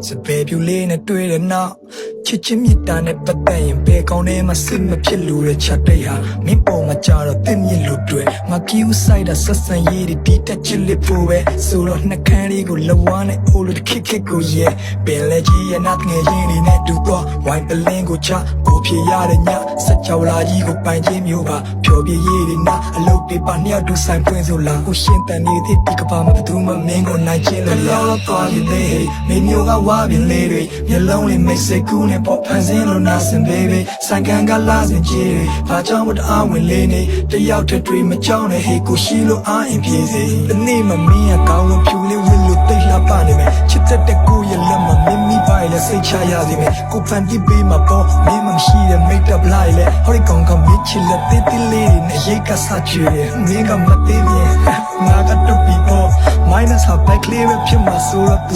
စပယ်ပြူလေးနဲ့တွေ့တဲ့နောက်ချစ်ချင်းမြတ်တာနဲ့ပတ်သက်ရင်ဘယ်ကောင်းထဲမှာစစ်မဖြစ်လို့တဲ့ချက်တိတ်ဟာမင်းပေါ်မှာကြတော့တင်းမြင့်လို့တွေ့ငါကြည့်ဦးဆိုင်တာဆက်ဆံရေးဒီတက်ချစ်လေးဖို့ပဲဆိုတော့နှကန်းလေးကိုလဝါနဲ့အိုးလို့ခစ်ကိုရဲ့ပင်လေကြီးရဲ့နောက်ငယ်ရင်းလေးနဲ့တူတော့ဝိုင်းပလင်းကိုချကိုဖြေရတဲ့ညစက်ကြောလာကြီးကိုပိုင်ချင်းမျိုးပါဖြောပြရေးတွေနာအလုပ်တွေပါနှစ်ယောက်တူဆိုင်ပွင့်ဆိုလာကိုရှင်းတန်နေတဲ့ဒီကပါမတူမမင်းကိုနိုင်ချင်းလို့ရောက်တော့သွားပြီလေမင်းမျိုးကဝါပြင်းလေးတွေမျက်လုံးလေးမိတ်ဆက်ကူးနဲ့ပေါ်ဖန်ဆင်းလို့နာစင် baby ဆိုင်ကန်ကလာစင်ကြီးဘာကြောင့်မတအားဝင်လေးနေတယောက်တည်းတွေ့မကြောက်နဲ့ဟေးကိုရှိလို့အားအင်ပြေစေဒီနေ့မမင်းကကောင်းလို့ဖြူလေးဝစ်လို့တိတ်လှပနေမယ်ချစ်တဲ့ကိုရဲ့လက်မှာမင်းမိပါလေစိတ်ချရစေမယ်ကိုဖန်တီးပေးမှာပေါ့မင်းမရှိတဲ့ make up လိုက်လေဟောဒီကောင်ကမင်းချစ်လက်သေးသေးလေးနဲ့ရိတ်ကစားချွေမင်းကမသေးမြင်ငါကတော့ပြီးပေါ့ minus ဟာ back clear ဖြစ်မှာဆိုတော့သူ